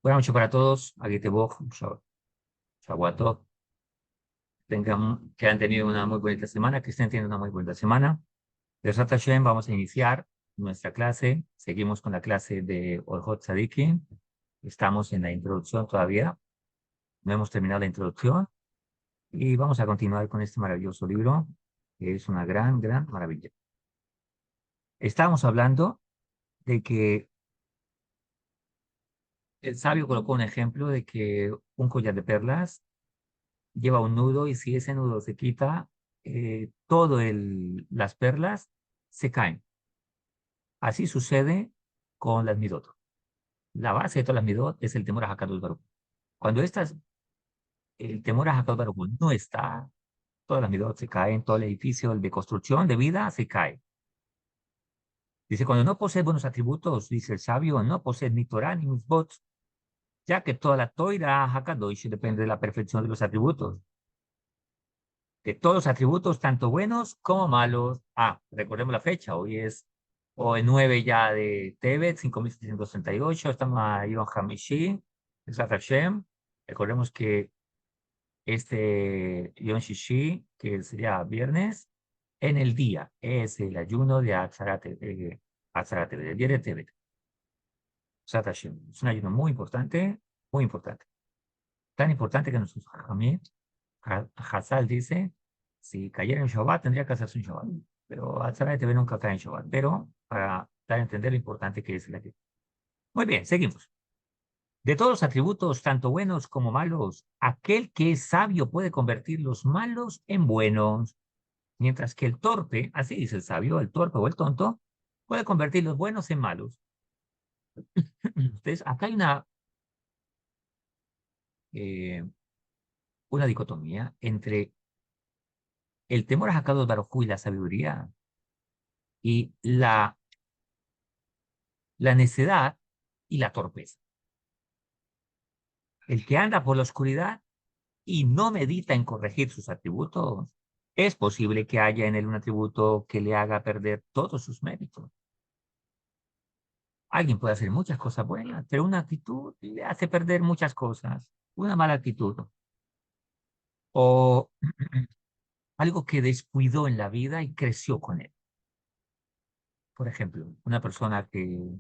Buenas noches para todos. Agiteboj, Shawato. Que han tenido una muy bonita semana, que estén teniendo una muy bonita semana. De Sata Hashem, vamos a iniciar nuestra clase. Seguimos con la clase de Orhot Tzadiki. Estamos en la introducción todavía. No hemos terminado la introducción. Y vamos a continuar con este maravilloso libro, que es una gran, gran maravilla. Estábamos hablando de que el sabio colocó un ejemplo de que un collar de perlas lleva un nudo y si ese nudo se quita, las perlas se caen. Así sucede con las midot. La base de todas las midot es el temor a Hakadosh Baruj Hu. Cuando el temor a Hakadosh Baruj Hu no está, todas las midot se caen, todo el edificio de construcción de vida se cae. Dice, cuando no posees buenos atributos, dice el sabio, no posees ni Torah ni mitzvot, ya que toda la Toira Hakadosh depende de la perfección de los atributos. De todos los atributos, tanto buenos como malos. Recordemos la fecha, hoy es o el 9 ya de Tebet, 5738, estamos a Yom Hamishi, Besat Hashem. Recordemos que este Yom Shishi, que sería viernes, en el día, es el ayuno de Atzarate, del día de Tebet. Besat Hashem. Es un ayuno muy importante, muy importante. Tan importante que nuestros Jamim, Hazal dice, si cayera en Shabbat, tendría que hacerse un Shabbat. Pero Atzara TV nunca cae en Shabbat. Pero para dar a entender lo importante que es el ayuno. Muy bien, seguimos. De todos los atributos, tanto buenos como malos, aquel que es sabio puede convertir los malos en buenos, mientras que el torpe, así dice el sabio, el torpe o el tonto, puede convertir los buenos en malos. Entonces, acá hay una dicotomía entre el temor a Hakadosh Baruj Hu y la sabiduría y la necedad y la torpeza. El que anda por la oscuridad y no medita en corregir sus atributos, es posible que haya en él un atributo que le haga perder todos sus méritos. Alguien puede hacer muchas cosas buenas, pero una actitud le hace perder muchas cosas. Una mala actitud. O algo que descuidó en la vida y creció con él. Por ejemplo, una persona que,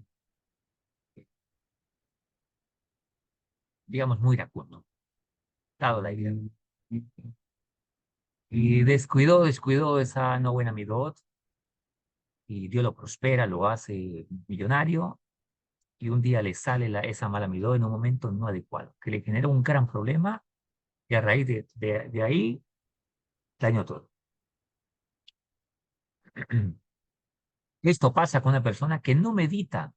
digamos, muy iracundo, dado la idea. Y descuidó esa no buena midot, y Dios lo prospera, lo hace millonario, y un día le sale esa mala midot en un momento no adecuado, que le genera un gran problema, y a raíz de ahí dañó todo. Esto pasa con una persona que no medita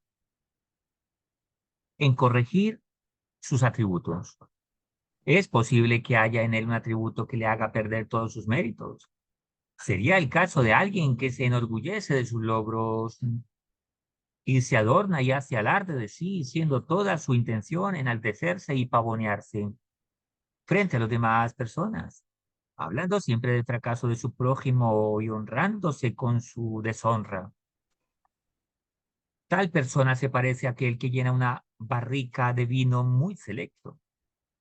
en corregir sus atributos. Es posible que haya en él un atributo que le haga perder todos sus méritos. Sería el caso de alguien que se enorgullece de sus logros y se adorna y hace alarde de sí, siendo toda su intención enaltecerse y pavonearse frente a las demás personas, hablando siempre del fracaso de su prójimo y honrándose con su deshonra. Tal persona se parece a aquel que llena una barrica de vino muy selecto,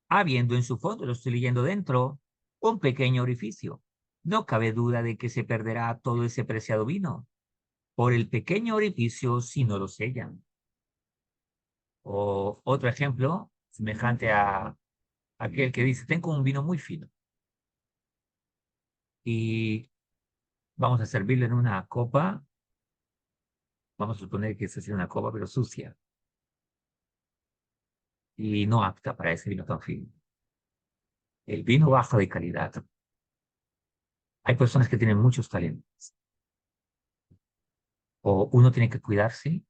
habiendo en su fondo, lo estoy leyendo dentro, un pequeño orificio. No cabe duda de que se perderá todo ese preciado vino por el pequeño orificio si no lo sellan. O otro ejemplo, semejante a aquel que dice, tengo un vino muy fino y vamos a servirlo en una copa, vamos a suponer que esa es una copa pero sucia y no apta para ese vino tan fino. El vino bajo de calidad. Hay personas que tienen muchos talentos o uno tiene que cuidarse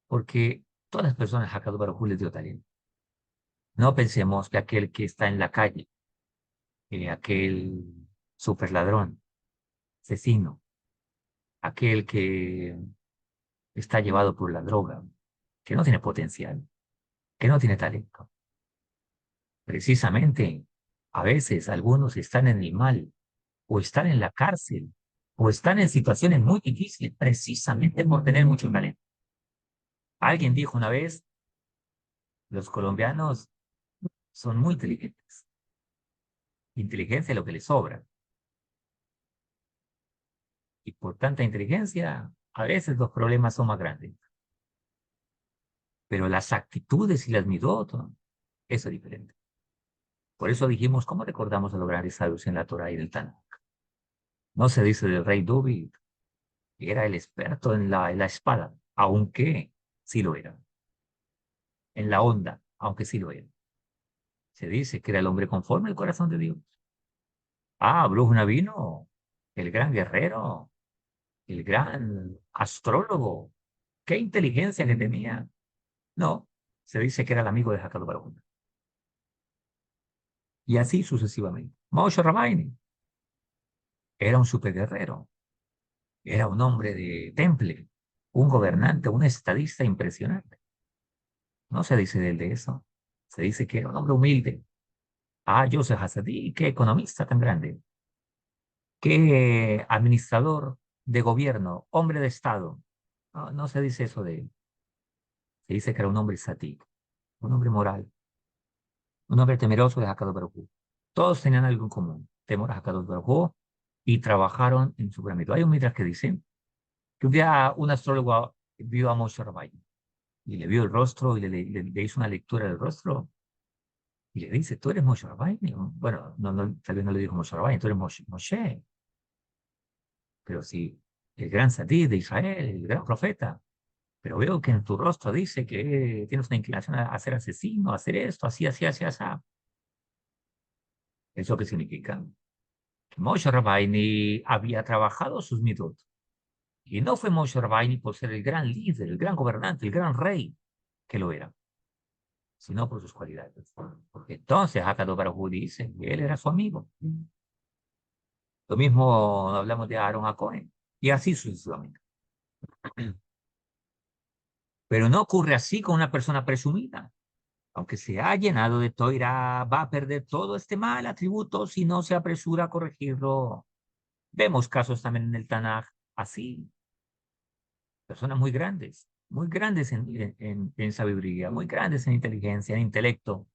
porque todas las personas a cada Baruj Hu les dio talento. No pensemos que aquel que está en la calle, aquel super ladrón, asesino, aquel que está llevado por la droga, que no tiene potencial, que no tiene talento. Precisamente, a veces algunos están en el mal, o están en la cárcel, o están en situaciones muy difíciles, precisamente por tener mucho talento. Alguien dijo una vez, Los colombianos son muy inteligentes. Inteligencia es lo que les sobra. Y por tanta inteligencia, a veces los problemas son más grandes. Pero las actitudes y las midot, eso es diferente. Por eso dijimos, ¿cómo recordamos a los grandes sabios en la Torah y en el Tanakh? No se dice del rey David, que era el experto en la espada, aunque sí lo era. En la onda, aunque sí lo era. Se dice que era el hombre conforme al corazón de Dios. Ah, Brujo Navino, el gran guerrero, el gran astrólogo. Qué inteligencia que tenía. No, se dice que era el amigo de Jacob Barón. Y así sucesivamente. Moshe Rabbeinu era un superguerrero, era un hombre de temple, un gobernante, un estadista impresionante. No se dice de él de eso. Se dice que era un hombre humilde. Ah, Joseph Hassadi, qué economista tan grande, qué administrador de gobierno, hombre de Estado. No, no se dice eso de él. Se dice que era un hombre satí, un hombre moral, un hombre temeroso de Hakadosh Baruj Hu. Todos tenían algo en común, temor a Hakadosh Baruj Hu, y trabajaron en su pirámide. Hay un midrash que dice que un día un astrólogo vio a Moshe Rabbeinu y le vio el rostro y le hizo una lectura del rostro y le dice, ¿tú eres Moshe Rabbeinu? Bueno, tal vez no le dijo Moshe Rabbeinu, tú eres Moshe, pero sí, el gran Sadí de Israel, el gran profeta. Pero veo que en tu rostro dice que tienes una inclinación a ser asesino, a hacer esto, así, así, así, así. ¿Eso qué significa? Que Moshe Rabbeinu había trabajado sus midot. Y no fue Moshe Rabbeinu por ser el gran líder, el gran gobernante, el gran rey, que lo era, sino por sus cualidades. Porque entonces Hakadosh Baruj Hu dice que él era su amigo. Lo mismo hablamos de Aaron a Cohen. Y así sucesivamente. Pero no ocurre así con una persona presumida. Aunque se ha llenado de toira, va a perder todo este mal atributo si no se apresura a corregirlo. Vemos casos también en el Tanaj así, personas muy grandes en sabiduría, muy grandes en inteligencia, en intelecto,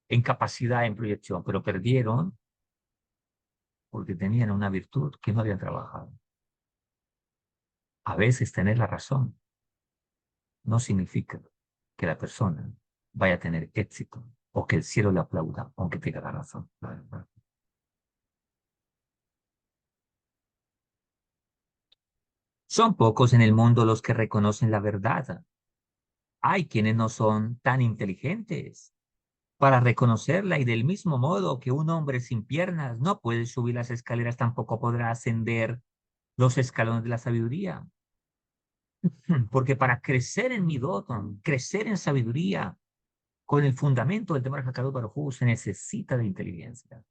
en capacidad, en proyección, pero perdieron porque tenían una virtud que no habían trabajado. A veces tener la razón no significa que la persona vaya a tener éxito o que el cielo le aplauda aunque tenga la razón. Son pocos en el mundo los que reconocen la verdad. Hay quienes no son tan inteligentes para reconocerla y del mismo modo que un hombre sin piernas no puede subir las escaleras, tampoco podrá ascender los escalones de la sabiduría. Porque para crecer en Midoton, crecer en sabiduría, con el fundamento del tema de Hakadosh Baruj Hu, se necesita de inteligencia.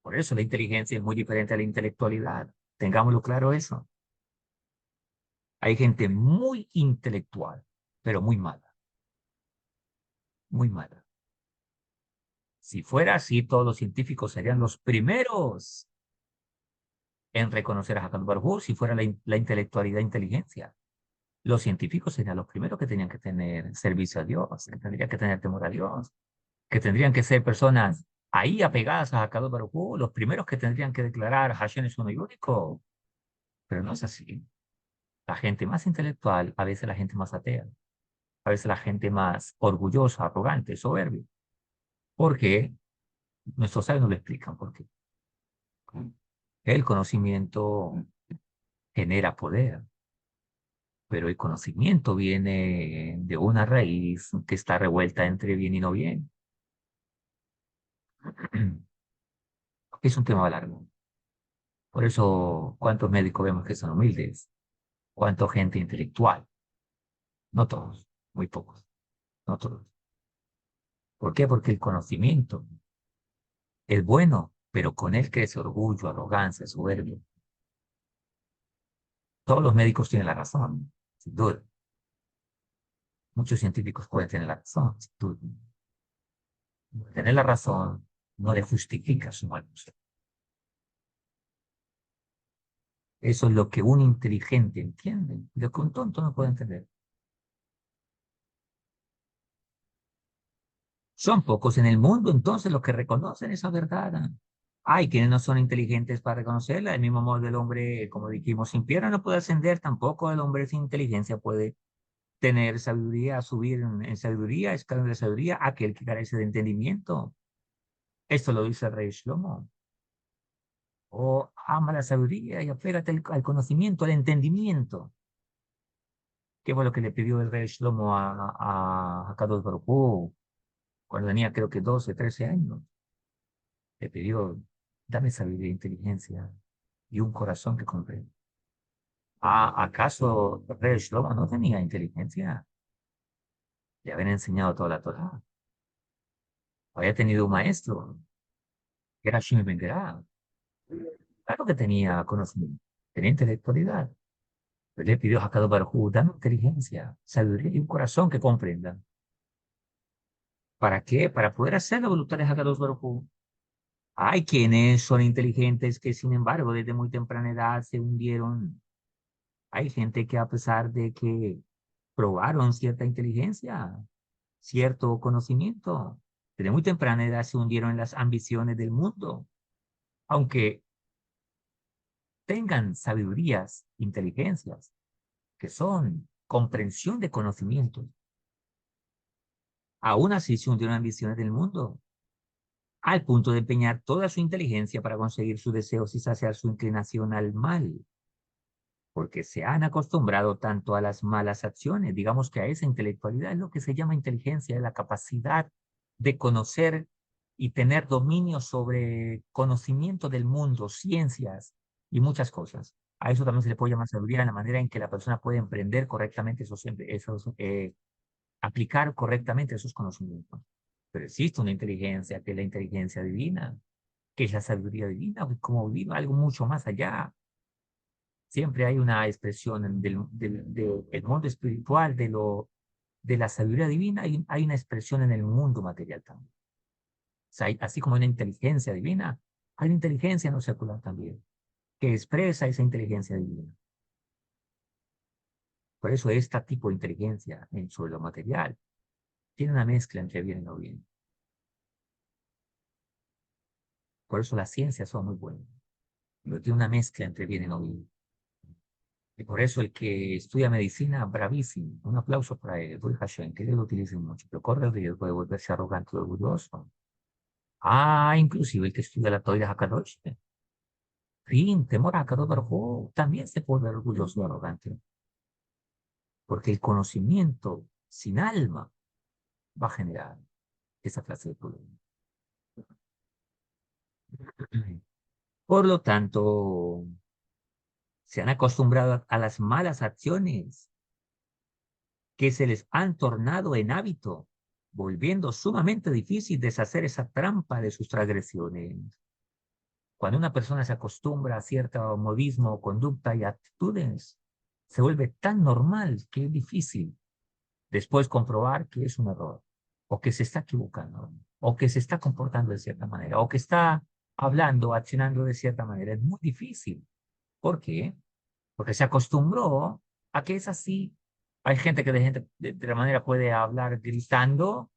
Por eso la inteligencia es muy diferente a la intelectualidad. Tengámoslo claro eso. Hay gente muy intelectual, pero muy mala, muy mala. Si fuera así, todos los científicos serían los primeros en reconocer a Hakan Barhu si fuera la intelectualidad e inteligencia. Los científicos serían los primeros que tenían que tener servicio a Dios, que tendrían que tener temor a Dios, que tendrían que ser personas ahí apegadas a Hakan Barhu, los primeros que tendrían que declarar Hashem es uno y único. Pero no es así. La gente más intelectual, a veces la gente más atea, a veces la gente más orgullosa, arrogante, soberbia. Porque nuestros sabios nos lo explican, porque el conocimiento genera poder, pero el conocimiento viene de una raíz que está revuelta entre bien y no bien. Es un tema largo. Por eso, ¿cuántos médicos vemos que son humildes? ¿Cuánta gente intelectual? No todos, muy pocos, no todos. ¿Por qué? Porque el conocimiento es bueno, pero con él crece orgullo, arrogancia, soberbia. Todos los médicos tienen la razón, sin duda. Muchos científicos pueden tener la razón, sin duda. Tener la razón no le justifica su mal uso. Eso es lo que un inteligente entiende, lo que un tonto no puede entender. Son pocos en el mundo, entonces, los que reconocen esa verdad. Hay quienes no son inteligentes para reconocerla. Del mismo modo, el hombre, como dijimos, sin pierna no puede ascender, tampoco el hombre sin inteligencia puede tener sabiduría, subir en sabiduría, escalón de sabiduría, aquel que carece de entendimiento. Esto lo dice el rey Shlomo. O ama la sabiduría y apégate al conocimiento, al entendimiento. ¿Qué fue lo que le pidió el rey Shlomo a Kadosh Baruj Hu cuando tenía creo que 12, 13 años? Le pidió, dame sabiduría e inteligencia y un corazón que comprenda. ¿Acaso el rey Shlomo no tenía inteligencia? Le habían enseñado toda la Torah. Había tenido un maestro, que era Shimon Ben Gera. Claro que tenía conocimiento, tenía intelectualidad. Pero le pidió a Kadosh Baruj Hu, dame inteligencia, sabiduría y un corazón que comprenda. ¿Para qué? Para poder hacer la voluntad de Hakadosh Baruj Hu. Hay quienes son inteligentes que, sin embargo, desde muy temprana edad se hundieron. Hay gente que, a pesar de que probaron cierta inteligencia, cierto conocimiento, desde muy temprana edad se hundieron en las ambiciones del mundo. Aunque tengan sabidurías, inteligencias, que son comprensión de conocimientos, aún así se hundieron en ambiciones del mundo, al punto de empeñar toda su inteligencia para conseguir sus deseos y saciar su inclinación al mal, porque se han acostumbrado tanto a las malas acciones, digamos que a esa intelectualidad es lo que se llama inteligencia, es la capacidad de conocer y tener dominio sobre conocimiento del mundo, ciencias y muchas cosas. A eso también se le puede llamar sabiduría en la manera en que la persona puede emprender correctamente aplicar correctamente esos conocimientos. Pero existe una inteligencia que es la inteligencia divina, que es la sabiduría divina, como vive algo mucho más allá. Siempre hay una expresión del mundo espiritual, de la sabiduría divina, hay una expresión en el mundo material también. O sea, así como hay una inteligencia divina, hay una inteligencia no secular también, que expresa esa inteligencia divina. Por eso este tipo de inteligencia en suelo material tiene una mezcla entre bien y no bien. Por eso las ciencias son muy buenas, pero tiene una mezcla entre bien y no bien. Y por eso el que estudia medicina, bravísimo. Un aplauso para él, Baruch Hashem, que Dios lo utilice mucho, pero corre el riesgo de volverse arrogante y orgulloso. Inclusive el que estudia la Torah Hakadosh, fin, temor a Hakadosh Baruj Hu, también se puede volver orgulloso y arrogante, porque el conocimiento sin alma va a generar esa clase de problemas. Por lo tanto, se han acostumbrado a las malas acciones que se les han tornado en hábito, volviendo sumamente difícil deshacer esa trampa de sus transgresiones. Cuando una persona se acostumbra a cierto modismo, conducta y actitudes, se vuelve tan normal que es difícil después comprobar que es un error, o que se está equivocando, o que se está comportando de cierta manera, o que está hablando, accionando de cierta manera. Es muy difícil. ¿Por qué? Porque se acostumbró a que es así. Hay gente que de la manera puede hablar gritando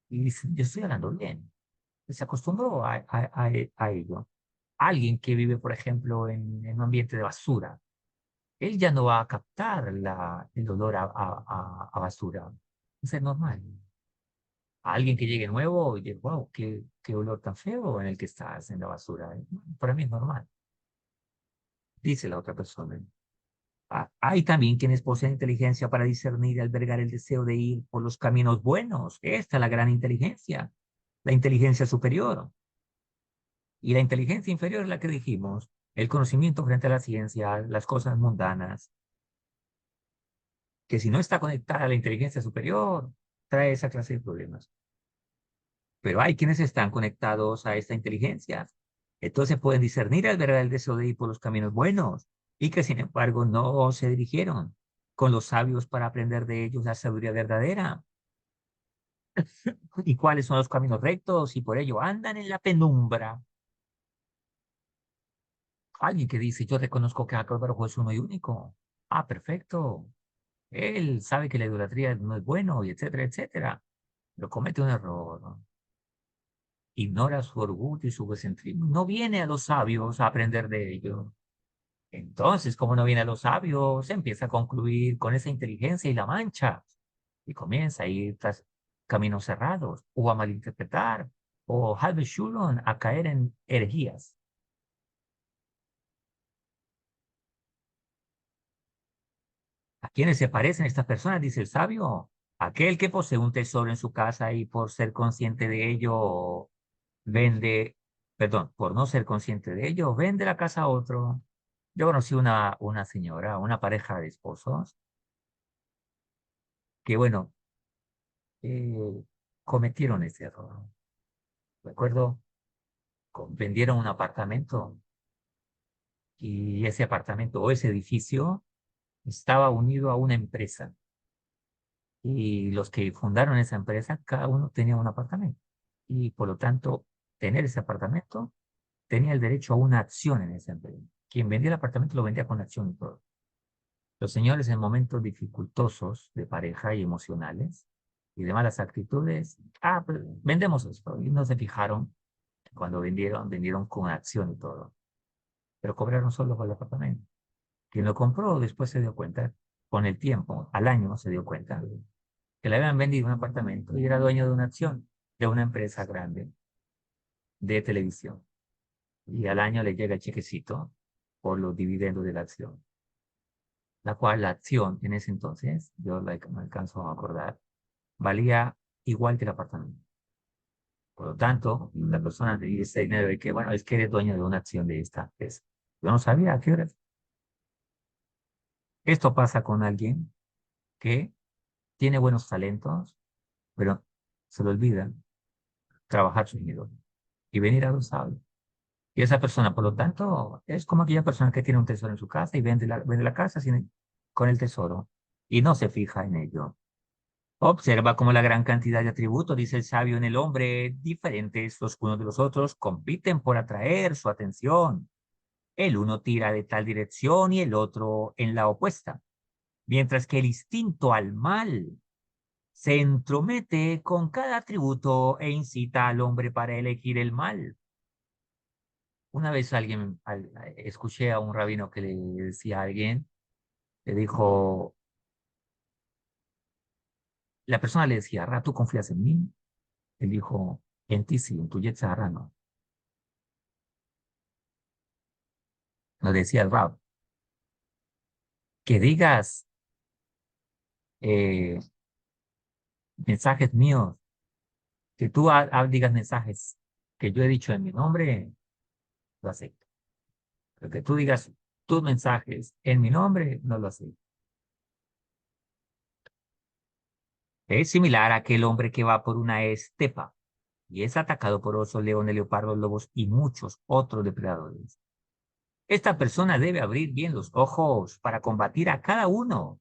y dice, yo estoy hablando bien. Se acostumbró a ello. Alguien que vive, por ejemplo, en un ambiente de basura, él ya no va a captar el olor a basura. Eso es normal. Alguien que llegue nuevo y dice, wow, qué olor tan feo en el que estás en la basura. Para mí es normal, dice la otra persona. Hay también quienes poseen inteligencia para discernir y albergar el deseo de ir por los caminos buenos. Esta es la gran inteligencia, la inteligencia superior. Y la inteligencia inferior es la que dijimos, el conocimiento frente a la ciencia, las cosas mundanas, que si no está conectada a la inteligencia superior, trae esa clase de problemas. Pero hay quienes están conectados a esta inteligencia. Entonces pueden discernir y albergar el deseo de ir por los caminos buenos y que sin embargo no se dirigieron con los sabios para aprender de ellos la sabiduría verdadera. ¿Y cuáles son los caminos rectos? Y por ello andan en la penumbra. Alguien que dice, yo reconozco que Jacob Baruj es uno y único. Perfecto. Él sabe que la idolatría no es bueno, y etcétera, etcétera. Pero comete un error. ignora su orgullo y su egocentrismo. No viene a los sabios a aprender de ello. Entonces, como no viene a los sabios, empieza a concluir con esa inteligencia y la mancha. Y comienza a ir tras caminos cerrados, o a malinterpretar, o Halbe Schulon a caer en herejías. ¿A quiénes se parecen estas personas? Dice el sabio. Aquel que posee un tesoro en su casa y por ser consciente de ello vende, perdón, por no ser consciente de ello, vende la casa a otro. Yo conocí una señora, una pareja de esposos, que bueno, eh, cometieron ese error. Recuerdo, vendieron un apartamento y ese apartamento o ese edificio estaba unido a una empresa y los que fundaron esa empresa, cada uno tenía un apartamento y por lo tanto, tener ese apartamento tenía el derecho a una acción en esa empresa. Quien vendía el apartamento lo vendía con acción y todo. Los señores en momentos dificultosos de pareja y emocionales y de malas actitudes, pues vendemos esto. Y no se fijaron cuando vendieron con acción y todo. Pero cobraron solo por el apartamento. Quien lo compró después se dio cuenta, con el tiempo, al año se dio cuenta, que le habían vendido un apartamento y era dueño de una acción de una empresa grande de televisión. Y al año le llega el chequecito por los dividendos de la acción, la cual la acción en ese entonces, yo me alcanzo a acordar, valía igual que el apartamento. Por lo tanto, la persona le dice ese dinero de que, bueno, es que eres dueño de una acción de esta empresa. Yo no sabía a qué hora. Esto pasa con alguien que tiene buenos talentos, pero se le olvida trabajar su dinero y venir a los sabios. Y esa persona, por lo tanto, es como aquella persona que tiene un tesoro en su casa y vende la casa con el tesoro y no se fija en ello. Observa cómo la gran cantidad de atributos, dice el sabio, en el hombre, diferentes los unos de los otros, compiten por atraer su atención. El uno tira de tal dirección y el otro en la opuesta, mientras que el instinto al mal se entromete con cada atributo e incita al hombre para elegir el mal. Una vez escuché a un rabino que le decía a alguien, le dijo, la persona le decía, Ra, ¿tú confías en mí? Él dijo, en ti sí, en tu Yetzirah no. Nos decía el Rab, que digas eh, mensajes míos, que tú digas mensajes que yo he dicho en mi nombre, lo acepto. Pero que tú digas tus mensajes en mi nombre, no lo acepto. Es similar a aquel hombre que va por una estepa y es atacado por osos, leones, leopardos, lobos y muchos otros depredadores. Esta persona debe abrir bien los ojos para combatir a cada uno,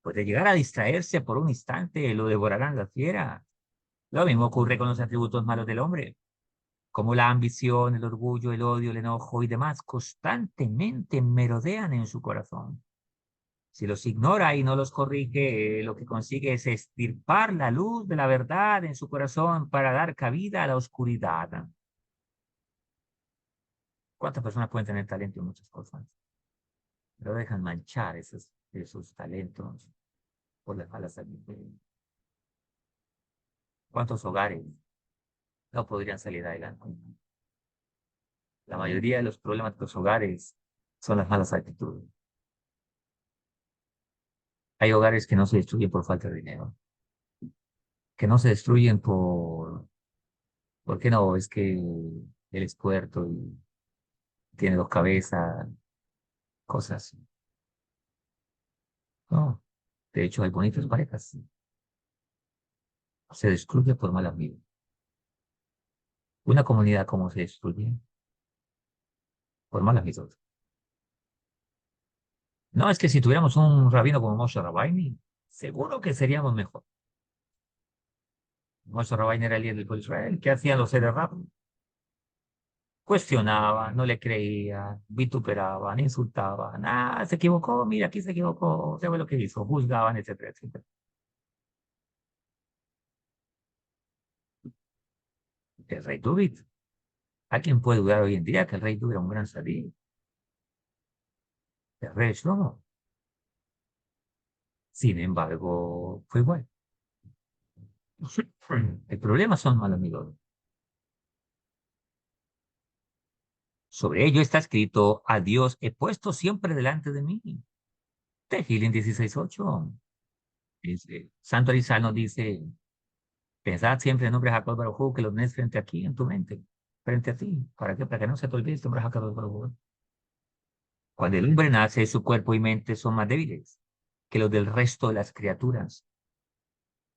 pues de llegar a distraerse por un instante lo devorarán las fieras. Lo mismo ocurre con los atributos malos del hombre, como la ambición, el orgullo, el odio, el enojo y demás, constantemente merodean en su corazón. Si los ignora y no los corrige, lo que consigue es extirpar la luz de la verdad en su corazón para dar cabida a la oscuridad. ¿Cuántas personas pueden tener talento en muchas cosas? Pero dejan manchar esos talentos por las malas actitudes. ¿Cuántos hogares no podrían salir adelante? La mayoría de los problemas de los hogares son las malas actitudes. Hay hogares que no se destruyen por falta de dinero, que no se destruyen ¿por qué no? Es que él es puerto y tiene dos cabezas, cosas así. No, de hecho hay bonitas parejas. Se destruye por malas vidas. Una comunidad como se destruye por malas vidas. No, es que si tuviéramos un rabino como Moshe Rabbeinu, seguro que seríamos mejor. Moshe Rabbeinu era el líder del pueblo de Israel. ¿Qué hacían los seres rabbis? Cuestionaban, no le creían, vituperaban, insultaban. Ah, se equivocó, mira, aquí se equivocó, sabe lo que hizo, juzgaban, etcétera, etcétera. El rey David. ¿Alguien puede dudar hoy en día que el rey David era un gran sadí? El rey Shlomo. Sin embargo, fue igual. El problema son malos amigos. Sobre ello está escrito: a Dios he puesto siempre delante de mí. Tehillim 16:8. Dice, Santo Arizal dice: pensad siempre en nombre de Jacob Baruj Hu, que lo tenés frente aquí en tu mente, frente a ti. ¿Para qué? Para que no se te olvide este nombre de Jacob Baruj Hu. Cuando el hombre nace, su cuerpo y mente son más débiles que los del resto de las criaturas,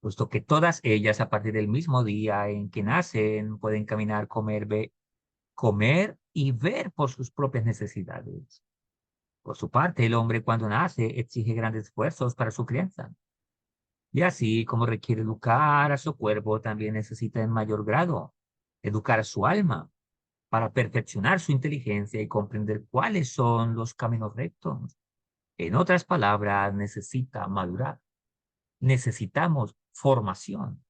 puesto que todas ellas, a partir del mismo día en que nacen, pueden caminar, comer y ver por sus propias necesidades. Por su parte, el hombre cuando nace exige grandes esfuerzos para su crianza. Y así como requiere educar a su cuerpo, también necesita en mayor grado educar a su alma para perfeccionar su inteligencia y comprender cuáles son los caminos rectos. En otras palabras, necesita madurar. Necesitamos formación.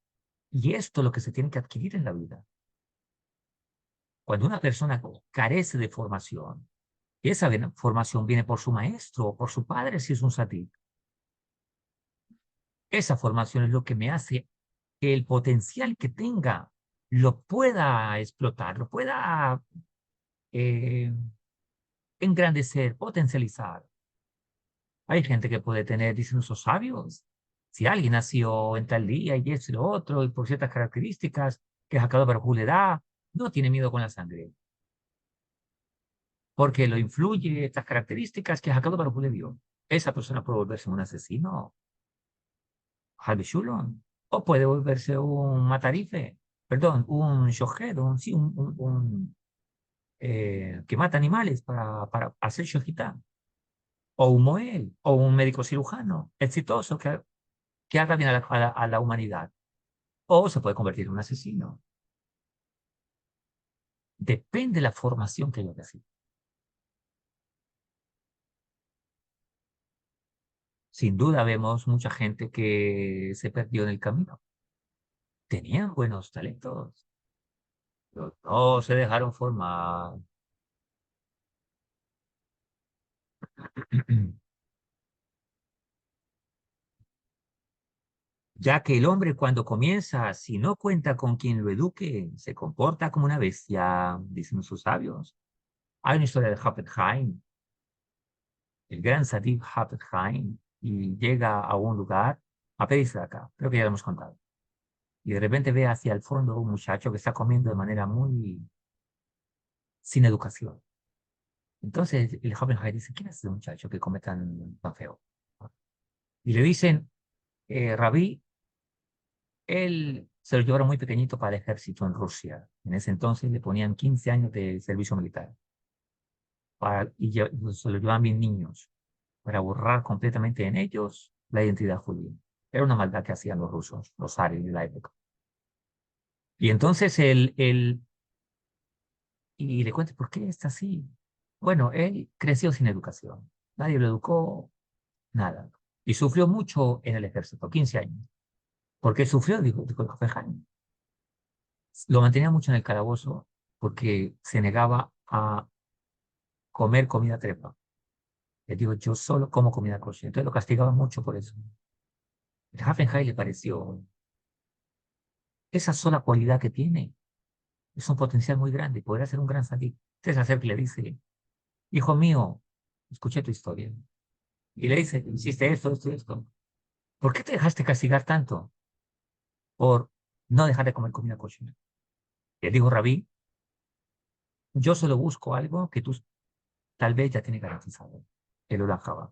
Y esto es lo que se tiene que adquirir en la vida. Cuando una persona carece de formación, y esa formación viene por su maestro o por su padre si es un satí, esa formación es lo que me hace que el potencial que tenga lo pueda explotar, lo pueda eh, engrandecer, potencializar. Hay gente que puede tener, dicen esos sabios, si alguien nació en tal día y esto y lo otro, y por ciertas características que Hakkadosh Baruj Hu le da, no tiene miedo con la sangre, porque lo influye estas características que Hakkadosh Baruj Hu le dio. Esa persona puede volverse un asesino, Harvey Shulon, o puede volverse un matarife, perdón, un shohed, sí, que mata animales para hacer shojitá, o un moel, o un médico cirujano exitoso que haga bien a la humanidad, o se puede convertir en un asesino. Depende de la formación que haya recibido. Sin duda vemos mucha gente que se perdió en el camino. Tenían buenos talentos, pero no se dejaron formar. Ya que el hombre cuando comienza, si no cuenta con quien lo eduque, se comporta como una bestia, dicen sus sabios. Hay una historia de Hafez el gran Sadif Hafez y llega a un lugar a pedirse de acá, creo que ya lo hemos contado. Y de repente ve hacia el fondo un muchacho que está comiendo de manera muy sin educación. Entonces el joven dice: ¿quién es ese muchacho que come tan feo? Y le dicen: Rabí, él se lo llevaron muy pequeñito para el ejército en Rusia. En ese entonces le ponían 15 años de servicio militar se lo llevaban bien niños para borrar completamente en ellos la identidad judía. Era una maldad que hacían los rusos, los zares de la época. Y entonces y le cuento: ¿por qué está así? Bueno, él creció sin educación. Nadie lo educó, nada. Y sufrió mucho en el ejército, 15 años. ¿Por qué sufrió? Dijo el jefe Jaime. Lo mantenía mucho en el calabozo porque se negaba a comer comida trepa. Le digo: yo solo como comida kosher. Entonces lo castigaba mucho por eso. El Hafenheim le pareció esa sola cualidad que tiene. Es un potencial muy grande. Podría ser un gran sadí. Entonces hacer que le dice: hijo mío, escuché tu historia. Y le dice: hiciste esto, esto y esto. ¿Por qué te dejaste castigar tanto por no dejar de comer comida kosher? Le dijo: Rabí, yo solo busco algo que tú tal vez ya tienes garantizado. El Olam Jabá.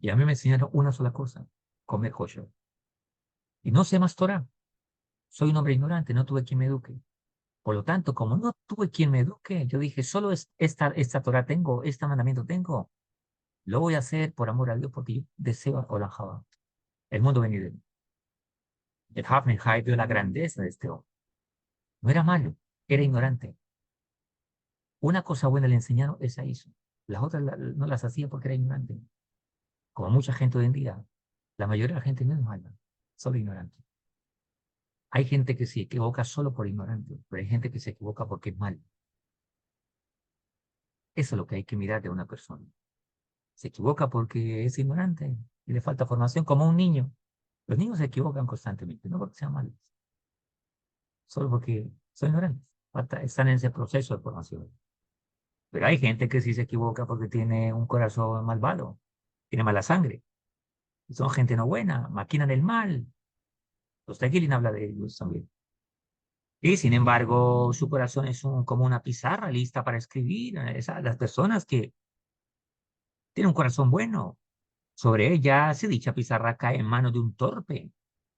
Y a mí me enseñaron una sola cosa: comer kosher. Y no sé más Torah. Soy un hombre ignorante, no tuve quien me eduque. Por lo tanto, como no tuve quien me eduque, yo dije: solo esta Torah tengo, este mandamiento tengo. Lo voy a hacer por amor a Dios porque yo deseo Olam Jabá, el mundo venidero. El Hafenheim vio la grandeza de este hombre. No era malo, era ignorante. Una cosa buena le enseñaron, esa hizo. Las otras no las hacía porque era ignorante. Como mucha gente hoy en día, la mayoría de la gente no es mala, solo ignorante. Hay gente que se equivoca solo por ignorante, pero hay gente que se equivoca porque es mal. Eso es lo que hay que mirar de una persona. Se equivoca porque es ignorante y le falta formación, como un niño. Los niños se equivocan constantemente, no porque sean malos, solo porque son ignorantes. Están en ese proceso de formación. Pero hay gente que sí se equivoca porque tiene un corazón malvado, tiene mala sangre. Son gente no buena, maquinan el mal. Los Tequilin habla de ellos también. Y sin embargo, su corazón es como una pizarra lista para escribir. Las personas que tienen un corazón bueno, sobre ella, si dicha pizarra cae en manos de un torpe,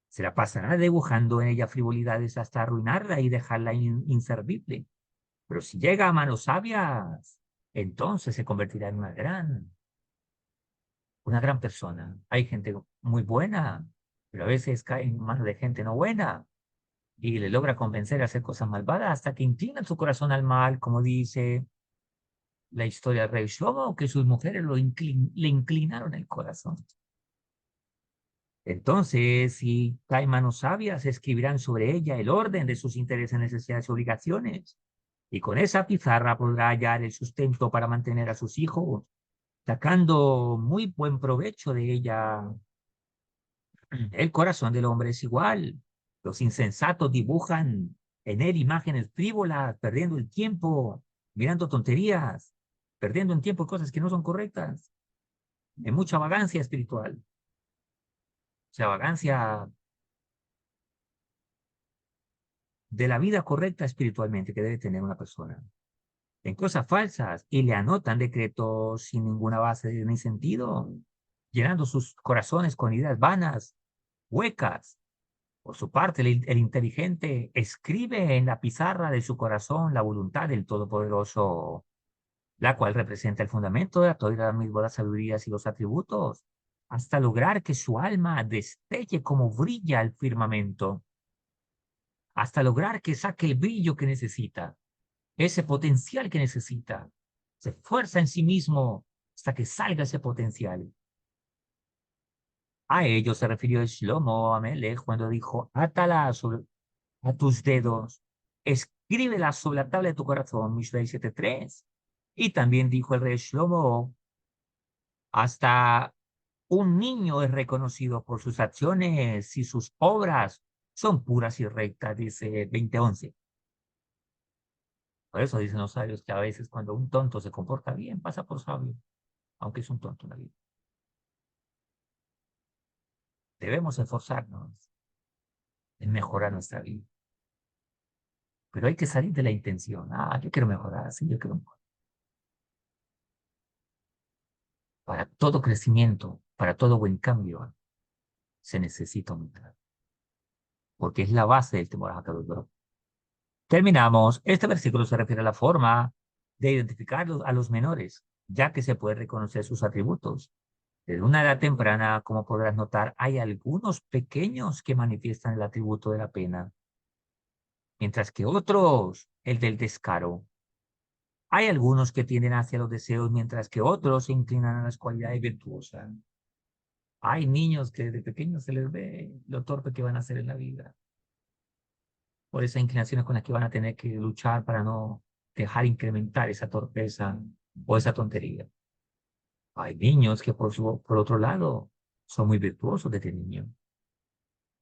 se la pasará dibujando en ella frivolidades hasta arruinarla y dejarla inservible. Pero si llega a manos sabias, entonces se convertirá en una gran persona. Hay gente muy buena, pero a veces cae en manos de gente no buena y le logra convencer a hacer cosas malvadas hasta que inclinan su corazón al mal, como dice la historia del rey Shlomo, que sus mujeres le inclinaron el corazón. Entonces, si cae manos sabias, escribirán sobre ella el orden de sus intereses, necesidades y obligaciones. Y con esa pizarra podrá hallar el sustento para mantener a sus hijos, sacando muy buen provecho de ella. El corazón del hombre es igual. Los insensatos dibujan en él imágenes frívolas, perdiendo el tiempo, mirando tonterías, perdiendo el tiempo en cosas que no son correctas, en mucha vagancia espiritual. O sea, vagancia de la vida correcta espiritualmente que debe tener una persona. En cosas falsas y le anotan decretos sin ninguna base ni sentido, llenando sus corazones con ideas vanas, huecas. Por su parte, el inteligente escribe en la pizarra de su corazón la voluntad del Todopoderoso, la cual representa el fundamento de todas las mismas las sabidurías y los atributos, hasta lograr que su alma destelle como brilla el firmamento, hasta lograr que saque el brillo que necesita, ese potencial que necesita. Se esfuerza en sí mismo hasta que salga ese potencial. A ello se refirió Shlomo Amelech cuando dijo, átala a tus dedos, escríbela sobre la tabla de tu corazón, Mishlei 7:3. Y también dijo el rey Shlomo, hasta un niño es reconocido por sus acciones y sus obras son puras y rectas, dice 20:11. Por eso dicen los sabios que a veces cuando un tonto se comporta bien, pasa por sabio, aunque es un tonto en la vida. Debemos esforzarnos en mejorar nuestra vida, pero hay que salir de la intención. Yo quiero mejorar, sí, yo quiero mejorar. Para todo crecimiento, para todo buen cambio, se necesita humildad, porque es la base del temor a Kadosh Baruj. Terminamos. Este versículo se refiere a la forma de identificar a los menores, ya que se puede reconocer sus atributos. Desde una edad temprana, como podrás notar, hay algunos pequeños que manifiestan el atributo de la pena, mientras que otros el del descaro. Hay algunos que tienden hacia los deseos, mientras que otros se inclinan a las cualidades virtuosas. Hay niños que desde pequeños se les ve lo torpe que van a ser en la vida, por esas inclinaciones con las que van a tener que luchar para no dejar incrementar esa torpeza o esa tontería. Hay niños que por otro lado son muy virtuosos desde niño.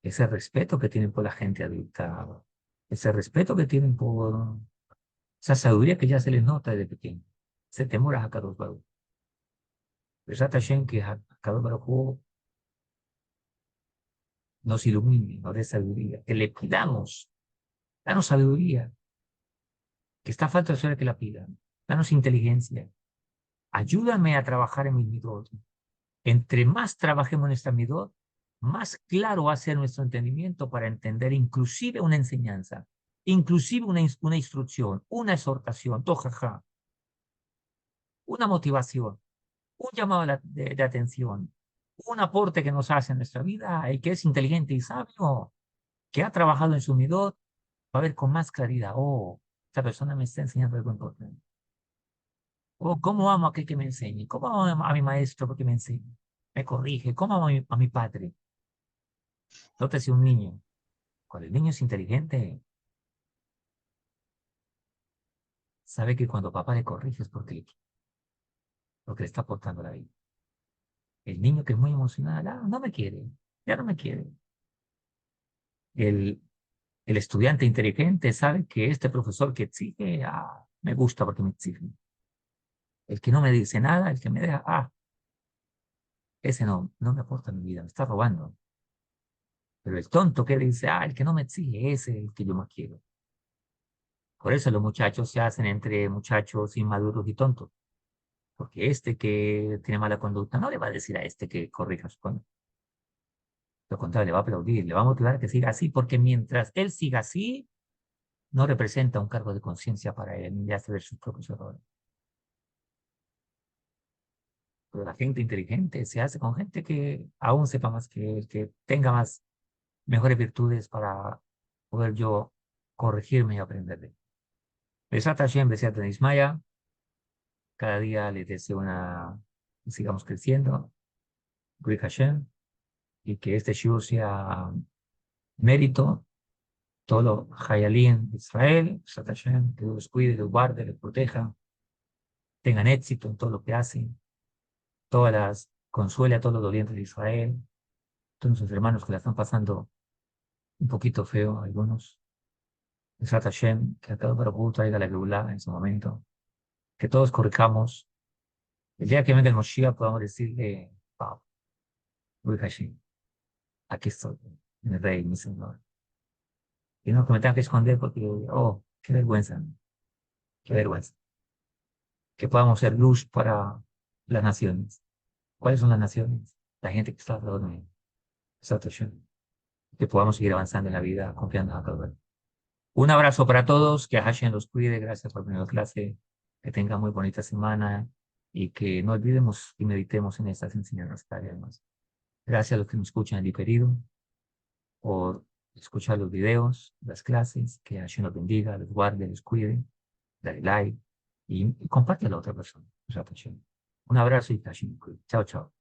Ese respeto que tienen por la gente adulta, ese respeto que tienen por esa sabiduría que ya se les nota desde pequeño, ese temor a Hakadosh Baruj. Besat Hashem que Hakadosh Baruj nos ilumine, nos dé sabiduría, que le pidamos, danos sabiduría, que está falta de suerte que la pidan, danos inteligencia, ayúdame a trabajar en mis midot. Entre más trabajemos en esta midot, más claro va a ser nuestro entendimiento para entender inclusive una enseñanza, inclusive una instrucción, una exhortación, tojaja, una motivación, un llamado de atención, un aporte que nos hace en nuestra vida, el que es inteligente y sabio, que ha trabajado en su midot, va a ver con más claridad, esta persona me está enseñando algo importante. ¿Cómo amo a aquel que me enseñe? ¿Cómo amo a mi maestro porque me enseña? Me corrige. ¿Cómo amo a mi padre? Nótese un niño. Cuando el niño es inteligente, sabe que cuando papá le corrige es porque le está aportando la vida. El niño que es muy emocional, no me quiere, ya no me quiere. El, el estudiante inteligente sabe que este profesor que exige, me gusta porque me exige. El que no me dice nada, el que me deja, ese no me aporta mi vida, me está robando. Pero el tonto que dice, el que no me exige, ese es el que yo más quiero. Por eso los muchachos se hacen entre muchachos inmaduros y tontos. Porque este que tiene mala conducta no le va a decir a este que corrija su conducta. Lo contrario, le va a aplaudir, le va a motivar a que siga así, porque mientras él siga así, no representa un cargo de conciencia para él, ni hace ver sus propios errores. Pero la gente inteligente se hace con gente que aún sepa más que él, que tenga más, mejores virtudes para poder yo corregirme y aprender de él. Besat Hashem, Besat Ismaya, cada día les deseo sigamos creciendo, Brit Hashem, y que este shiur sea mérito, todo Hayalín de Israel, Besat Hashem, que Dios los cuide, los guarde, les proteja, tengan éxito en todo lo que hacen, consuele a todos los dolientes de Israel, todos nuestros hermanos que la están pasando un poquito feo, algunos, Besat Hashem, que a cada uno traiga la Geulah en su momento, que todos corrijamos. El día que venga el Moshiach podamos decirle, wow, Brit Hashem, aquí estoy, mi rey, mi señor. Y no que me tenga que esconder porque, qué vergüenza, qué vergüenza. Que podamos ser luz para las naciones. ¿Cuáles son las naciones? La gente que está alrededor de Besat Hashem. Que podamos seguir avanzando en la vida confiando en cada. Un abrazo para todos, que Hashem los cuide, gracias por venir a clase, que tengan muy bonita semana y que no olvidemos y meditemos en estas enseñanzas cada día más. Gracias a los que nos escuchan en diferido por escuchar los videos, las clases, que Hashem los bendiga, los guarde, los cuide, dale like y compártelo a otra persona. Un abrazo y Hashem los cuide. Chao, chao.